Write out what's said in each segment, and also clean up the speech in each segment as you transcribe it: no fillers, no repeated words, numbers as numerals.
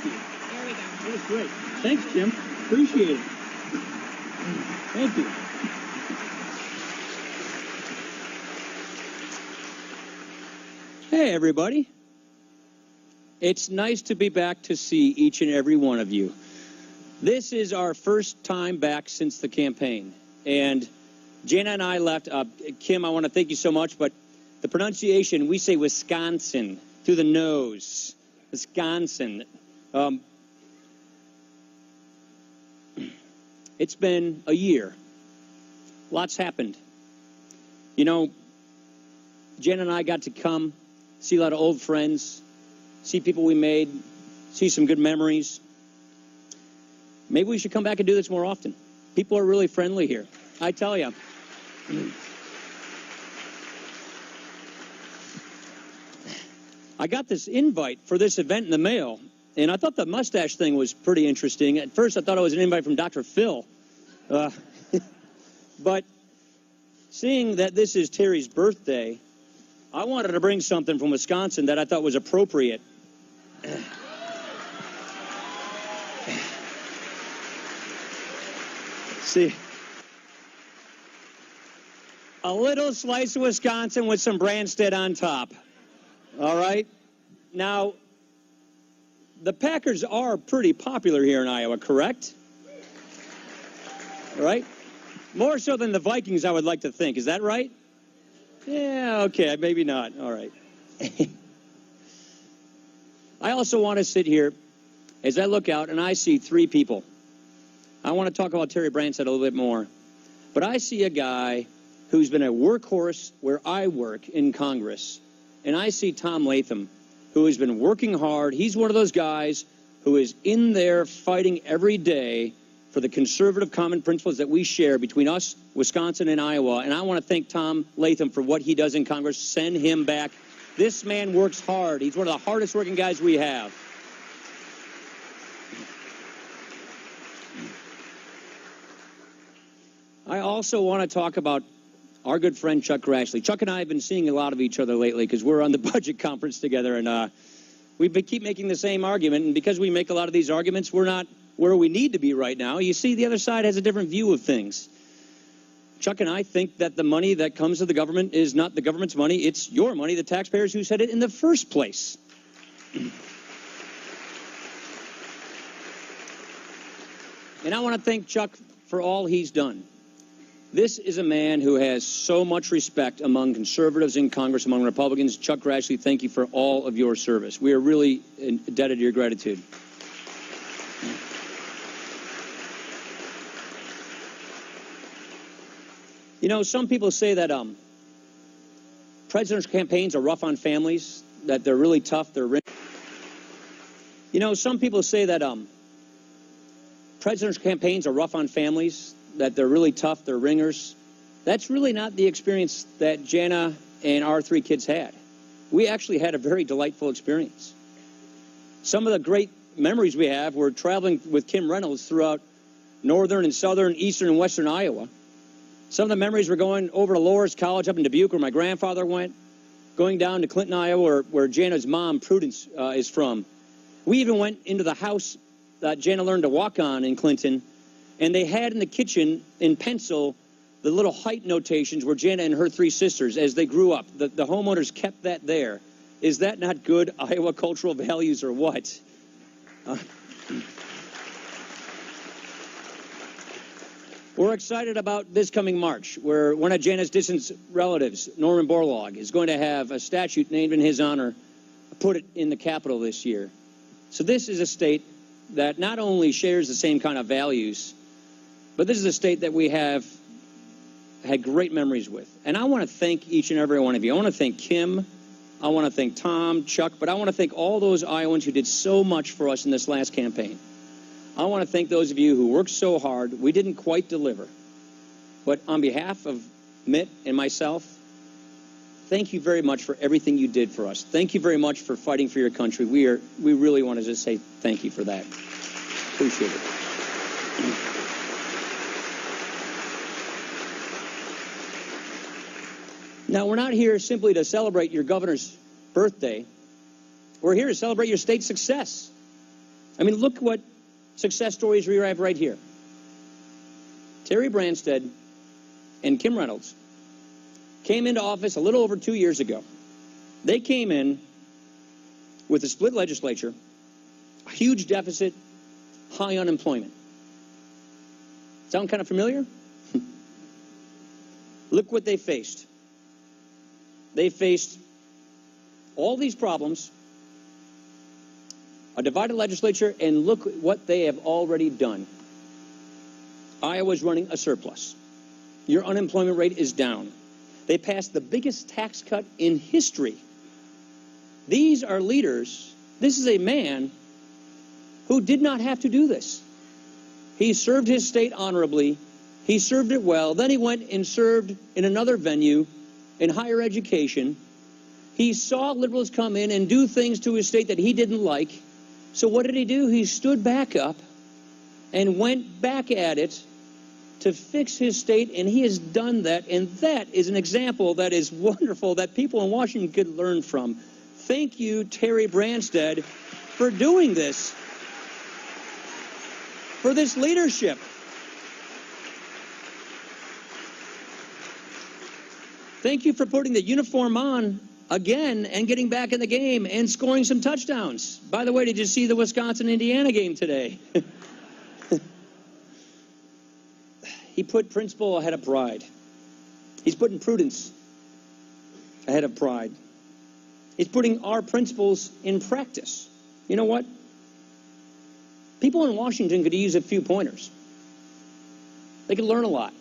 you. There we go. That was great. Thanks, Jim. Appreciate it. Thank you. Hey, everybody. It's nice to be back to see each and every one of you. This is our first time back since the campaign. And Jana and I left. Kim, I want to thank you so much, but the pronunciation, we say Wisconsin through the nose. Wisconsin. It's been a year. Lots happened. You know, Jen and I got to come, see a lot of old friends, see people we made, see some good memories. Maybe we should come back and do this more often. People are really friendly here. I tell you. I got this invite for this event in the mail, and I thought the mustache thing was pretty interesting. At first, I thought it was an invite from Dr. Phil. But seeing that this is Terry's birthday, I wanted to bring something from Wisconsin that I thought was appropriate. See, a little slice of Wisconsin with some Brandstad on top. All right? Now, the Packers are pretty popular here in Iowa, correct? All right? More so than the Vikings, I would like to think. Is that right? Yeah, okay, maybe not. All right. I also want to sit here as I look out and I see three people. I want to talk about Terry Brandstad a little bit more. But I see a guy who's been a workhorse where I work in Congress. And I see Tom Latham, who has been working hard. He's one of those guys who is in there fighting every day for the conservative common principles that we share between us, Wisconsin, and Iowa. And I want to thank Tom Latham for what he does in Congress. Send him back. This man works hard. He's one of the hardest working guys we have. I also want to talk about our good friend Chuck Grassley. Chuck and I have been seeing a lot of each other lately because we're on the budget conference together, and we keep making the same argument. And because we make a lot of these arguments, we're not where we need to be right now. You see, the other side has a different view of things. Chuck and I think that the money that comes to the government is not the government's money. It's your money, the taxpayers who said it in the first place. And I want to thank Chuck for all he's done. This is a man who has so much respect among conservatives in Congress, among Republicans. Chuck Grassley, thank you for all of your service. We are really indebted to your gratitude. You know, some people say that presidential campaigns are rough on families, that they're really tough. You know, some people say that presidential campaigns are rough on families, that they're really tough, they're ringers. That's really not the experience that Jana and our three kids had. We actually had a very delightful experience. Some of the great memories we have were traveling with Kim Reynolds throughout northern and southern, eastern and western Iowa. Some of the memories were going over to Loras College up in Dubuque, where my grandfather went, going down to Clinton, Iowa, where Jana's mom, Prudence, is from. We even went into the house that Jana learned to walk on in Clinton, and they had in the kitchen, in pencil, the little height notations where Jana and her three sisters, as they grew up, the homeowners kept that there. Is that not good Iowa cultural values or what? We're excited about this coming March, where one of Jana's distant relatives, Norman Borlaug, is going to have a statue named in his honor put it in the Capitol this year. So this is a state that not only shares the same kind of values, but this is a state that we have had great memories with. And I want to thank each and every one of you. I want to thank Kim. I want to thank Tom, Chuck, but I want to thank all those Iowans who did so much for us in this last campaign. I want to thank those of you who worked so hard. We didn't quite deliver. But on behalf of Mitt and myself, thank you very much for everything you did for us. Thank you very much for fighting for your country. We really want to just say thank you for that. Appreciate it. Now, we're not here simply to celebrate your governor's birthday. We're here to celebrate your state's success. I mean, look what success stories we have right here. Terry Brandstad and Kim Reynolds came into office a little over 2 years ago. They came in with a split legislature, a huge deficit, high unemployment. Sound kind of familiar? Look what they faced. They faced all these problems, a divided legislature, and look what they have already done. Iowa's running a surplus. Your unemployment rate is down. They passed the biggest tax cut in history. These are leaders. This is a man who did not have to do this. He served his state honorably. He served it well. Then he went and served in another venue in higher education. He saw liberals come in and do things to his state that he didn't like. So what did he do? He stood back up and went back at it to fix his state, and he has done that, and that is an example that is wonderful that people in Washington could learn from. Thank you, Terry Brandstad, for doing this, for this leadership. Thank you for putting the uniform on again and getting back in the game and scoring some touchdowns. By the way, did you see the Wisconsin-Indiana game today? He put principle ahead of pride. He's putting prudence ahead of pride. He's putting our principles in practice. You know what? People in Washington could use a few pointers. They could learn a lot.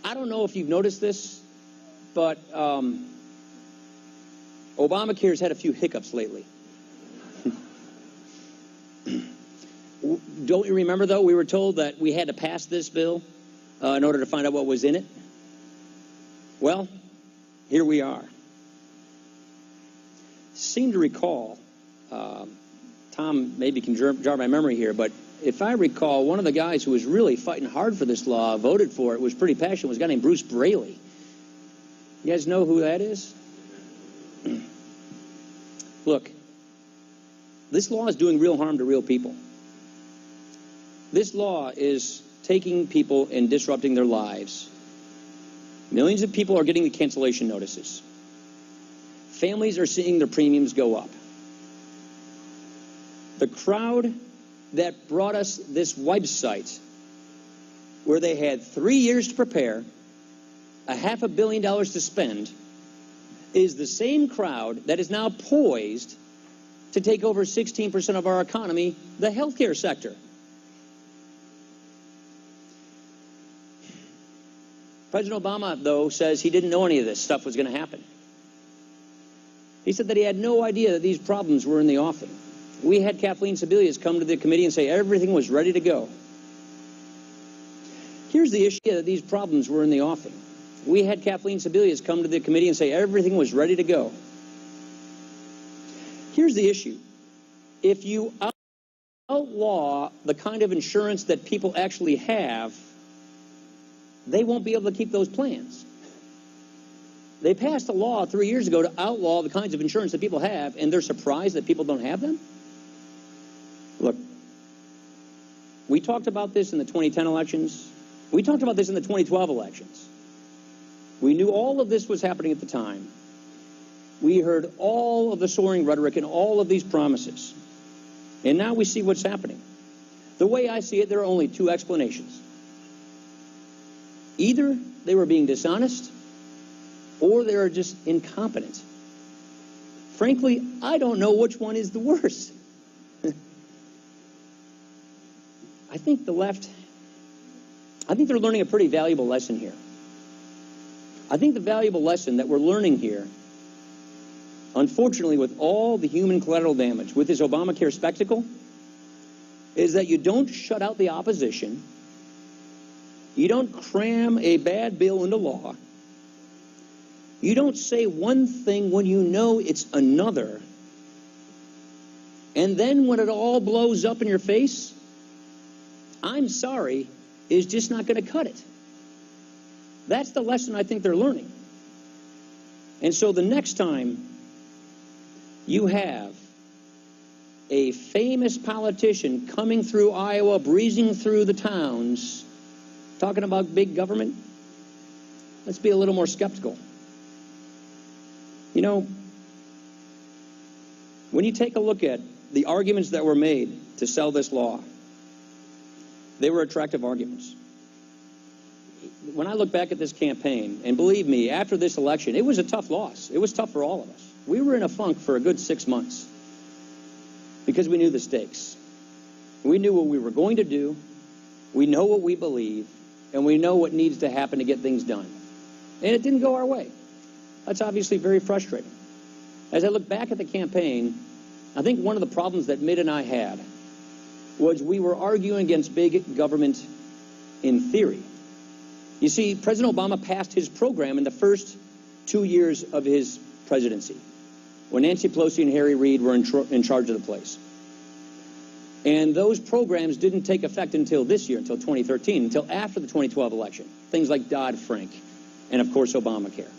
I don't know if you've noticed this, but Obamacare's had a few hiccups lately. Don't you remember, though, we were told that we had to pass this bill in order to find out what was in it? Well, here we are. Seem to recall, Tom maybe can jar my memory here, but if I recall, one of the guys who was really fighting hard for this law, voted for it, was pretty passionate, was a guy named Bruce Braley. You guys know who that is? Look, this law is doing real harm to real people. This law is taking people and disrupting their lives. Millions of people are getting the cancellation notices. Families are seeing their premiums go up. The crowd that brought us this website, where they had 3 years to prepare, $500 million to spend, is the same crowd that is now poised to take over 16% of our economy, the healthcare sector. President Obama, though, says he didn't know any of this stuff was going to happen. He said that he had no idea that these problems were in the offing. We had Kathleen Sebelius come to the committee and say everything was ready to go. Here's the issue that these problems were in the offing. We had Kathleen Sebelius come to the committee and say everything was ready to go. Here's the issue. If you outlaw the kind of insurance that people actually have, they won't be able to keep those plans. They passed a law 3 years ago to outlaw the kinds of insurance that people have, and they're surprised that people don't have them? Look, we talked about this in the 2010 elections. We talked about this in the 2012 elections. We knew all of this was happening at the time. We heard all of the soaring rhetoric and all of these promises. And now we see what's happening. The way I see it, there are only two explanations. Either they were being dishonest, or they are just incompetent. Frankly, I don't know which one is the worst. I think the left, I think they're learning a pretty valuable lesson here. I think the valuable lesson that we're learning here, unfortunately, with all the human collateral damage, with this Obamacare spectacle, is that you don't shut out the opposition. You don't cram a bad bill into law. You don't say one thing when you know it's another. And then when it all blows up in your face, I'm sorry, is just not going to cut it. That's the lesson I think they're learning. And so the next time you have a famous politician coming through Iowa, breezing through the towns, talking about big government, let's be a little more skeptical. You know, when you take a look at the arguments that were made to sell this law, they were attractive arguments. When I look back at this campaign, and believe me, after this election, it was a tough loss. It was tough for all of us. We were in a funk for a good 6 months because we knew the stakes. We knew what we were going to do. We know what we believe, and we know what needs to happen to get things done. And it didn't go our way. That's obviously very frustrating. As I look back at the campaign, I think one of the problems that Mitt and I had was we were arguing against big government in theory. You see, President Obama passed his program in the first 2 years of his presidency, when Nancy Pelosi and Harry Reid were in charge of the place. And those programs didn't take effect until this year, until 2013, until after the 2012 election. Things like Dodd-Frank and, of course, Obamacare.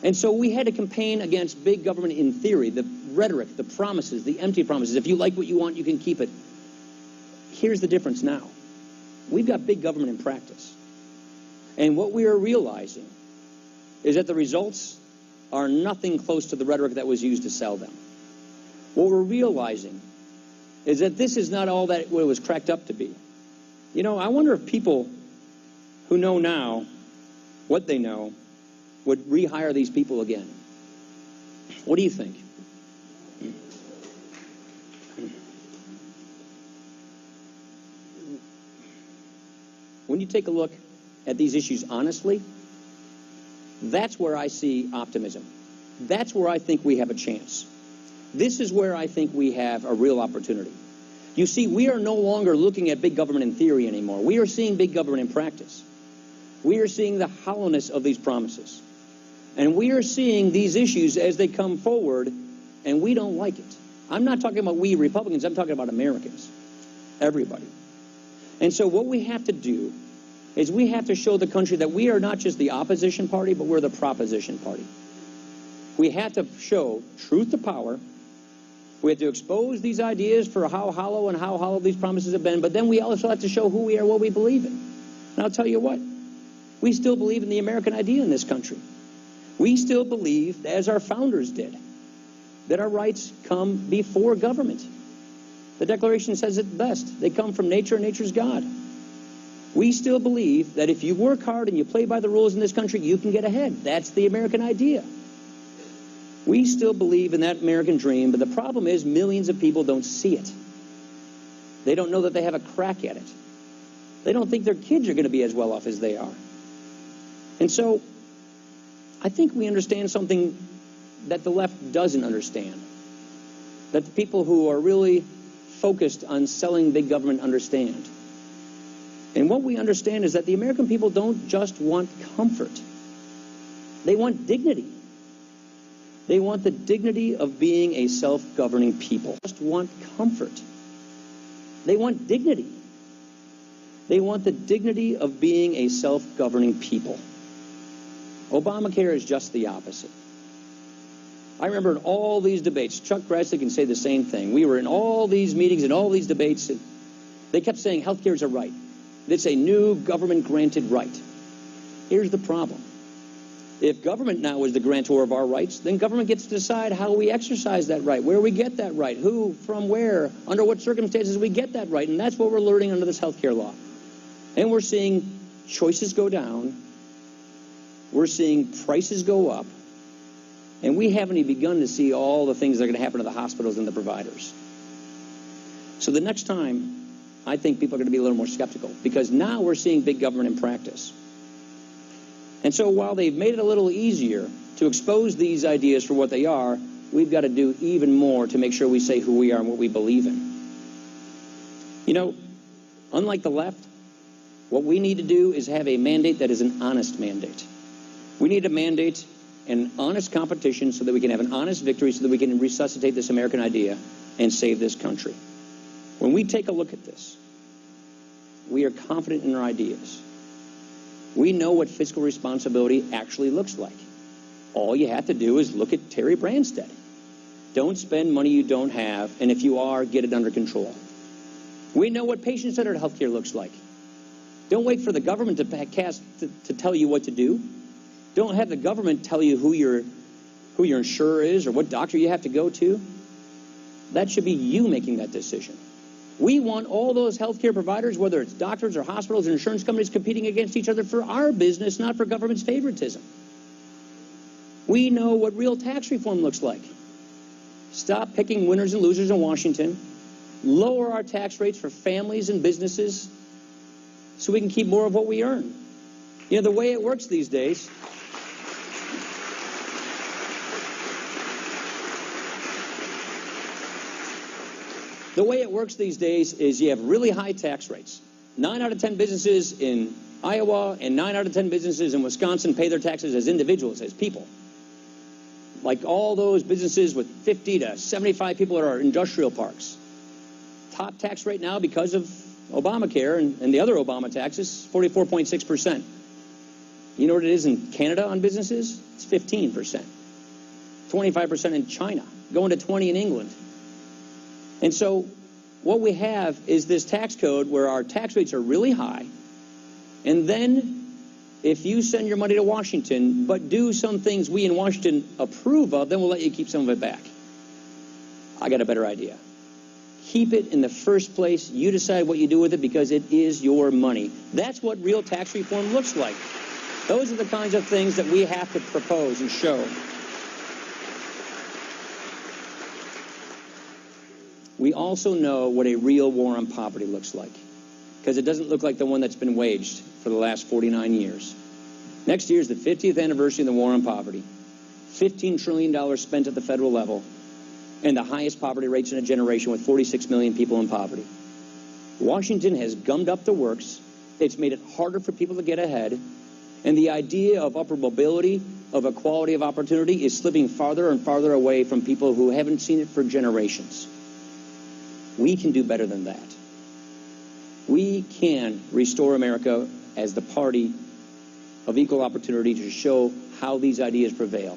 And so we had to campaign against big government in theory, the rhetoric, the promises, the empty promises. If you like what you want, you can keep it. Here's the difference now. We've got big government in practice. And what we are realizing is that the results are nothing close to the rhetoric that was used to sell them. What we're realizing is that this is not all that what it was cracked up to be. You know, I wonder if people who know now what they know would rehire these people again. What do you think? When you take a look at these issues honestly, that's where I see optimism. That's where I think we have a chance. This is where I think we have a real opportunity. You see, we are no longer looking at big government in theory anymore. We are seeing big government in practice. We are seeing the hollowness of these promises. And we are seeing these issues as they come forward, and we don't like it. I'm not talking about we Republicans. I'm talking about Americans. Everybody. And so what we have to do is we have to show the country that we are not just the opposition party, but we're the proposition party. We have to show truth to power. We have to expose these ideas for how hollow these promises have been, but then we also have to show who we are, what we believe in. And I'll tell you what, we still believe in the American idea in this country. We still believe, as our founders did, that our rights come before government. The Declaration says it best. They come from nature, and nature's God. We still believe that if you work hard and you play by the rules in this country, you can get ahead. That's the American idea. We still believe in that American dream, but the problem is millions of people don't see it. They don't know that they have a crack at it. They don't think their kids are going to be as well off as they are. And so I think we understand something that the left doesn't understand, that the people who are really focused on selling big government understand. And what we understand is that the American people don't just want comfort. They want dignity. They want the dignity of being a self-governing people. They just want comfort. They want dignity. They want the dignity of being a self-governing people. Obamacare is just the opposite. I remember in all these debates, Chuck Grassley can say the same thing. We were in all these meetings and all these debates, and they kept saying health care is a right. It's a new government-granted right. Here's the problem. If government now is the grantor of our rights, then government gets to decide how we exercise that right, where we get that right, who, from where, under what circumstances we get that right. And that's what we're learning under this health care law. And we're seeing choices go down. We're seeing prices go up. And we haven't even begun to see all the things that are going to happen to the hospitals and the providers. So the next time, I think people are going to be a little more skeptical, because now we're seeing big government in practice. And so while they've made it a little easier to expose these ideas for what they are, we've got to do even more to make sure we say who we are and what we believe in. You know, unlike the left, what we need to do is have a mandate that is an honest mandate. We need a mandate and honest competition so that we can have an honest victory, so that we can resuscitate this American idea and save this country. When we take a look at this, we are confident in our ideas. We know what fiscal responsibility actually looks like. All you have to do is look at Terry Brandstad. Don't spend money you don't have, and if you are, get it under control. We know what patient-centered healthcare looks like. Don't wait for the government to tell you what to do. Don't have the government tell you who your insurer is or what doctor you have to go to. That should be you making that decision. We want all those healthcare providers, whether it's doctors or hospitals or insurance companies, competing against each other for our business, not for government's favoritism. We know what real tax reform looks like. Stop picking winners and losers in Washington. Lower our tax rates for families and businesses so we can keep more of what we earn. You know, the way it works these days, is you have really high tax rates. 9 out of 10 businesses in Iowa and 9 out of 10 businesses in Wisconsin pay their taxes as individuals, as people. Like all those businesses with 50 to 75 people at our industrial parks. Top tax rate now because of Obamacare and the other Obama taxes, 44.6%. You know what it is in Canada on businesses? It's 15%. 25% in China, going to 20% in England. And so what we have is this tax code where our tax rates are really high, and then if you send your money to Washington but do some things we in Washington approve of, then we'll let you keep some of it back. I got a better idea. Keep it in the first place. You decide what you do with it because it is your money. That's what real tax reform looks like. Those are the kinds of things that we have to propose and show. We also know what a real war on poverty looks like, because it doesn't look like the one that's been waged for the last 49 years. Next year is the 50th anniversary of the war on poverty. $15 trillion spent at the federal level, and the highest poverty rates in a generation with 46 million people in poverty. Washington has gummed up the works. It's made it harder for people to get ahead, and the idea of upward mobility, of equality of opportunity, is slipping farther and farther away from people who haven't seen it for generations. We can do better than that. We can restore America as the party of equal opportunity to show how these ideas prevail.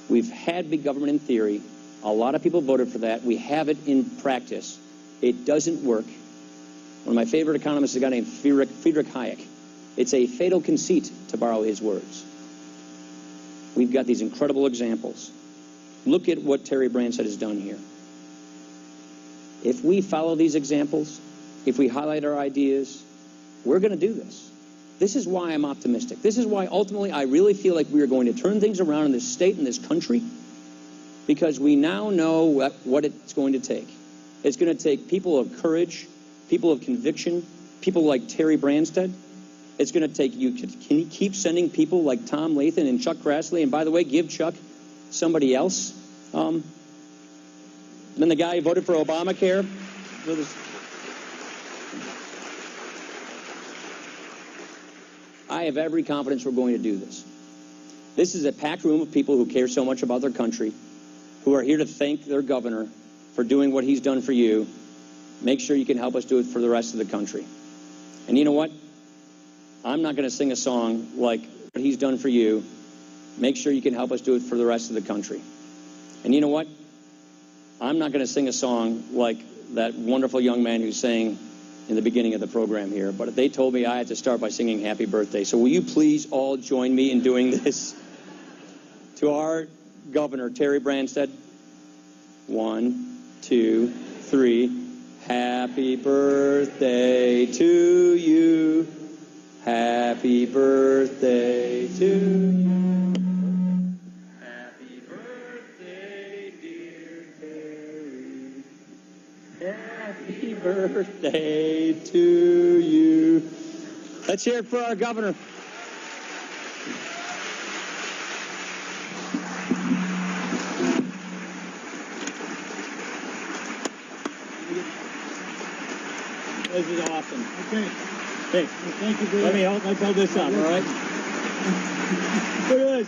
We've had big government in theory. A lot of people voted for that. We have it in practice. It doesn't work. One of my favorite economists is a guy named Friedrich Hayek. It's a fatal conceit, to borrow his words. We've got these incredible examples. Look at what Terry Brandstad has done here. If we follow these examples, if we highlight our ideas, we're going to do this. This is why I'm optimistic. This is why ultimately I really feel like we are going to turn things around in this state and this country, because we now know what it's going to take. It's going to take people of courage, people of conviction, people like Terry Brandstad. It's going to take you. Can you keep sending people like Tom Lathan and Chuck Grassley? And by the way, give Chuck somebody else. Then the guy who voted for Obamacare. I have every confidence we're going to do this. This is a packed room of people who care so much about their country, who are here to thank their governor for doing what he's done for you. Make sure you can help us do it for the rest of the country. And you know what? I'm not going to sing a song like what he's done for you. Make sure you can help us do it for the rest of the country. And you know what? I'm not going to sing a song like that wonderful young man who sang in the beginning of the program here, but they told me I had to start by singing Happy Birthday. So will you please all join me in doing this to our governor, Terry Brandstad? 1, 2, 3. Happy birthday to you. Happy birthday to you. Happy birthday, dear Terry. Happy birthday to you. Let's hear it for our governor. This is awesome. Okay. Hey, well, thank you very let me hold this up, all right? Look at this.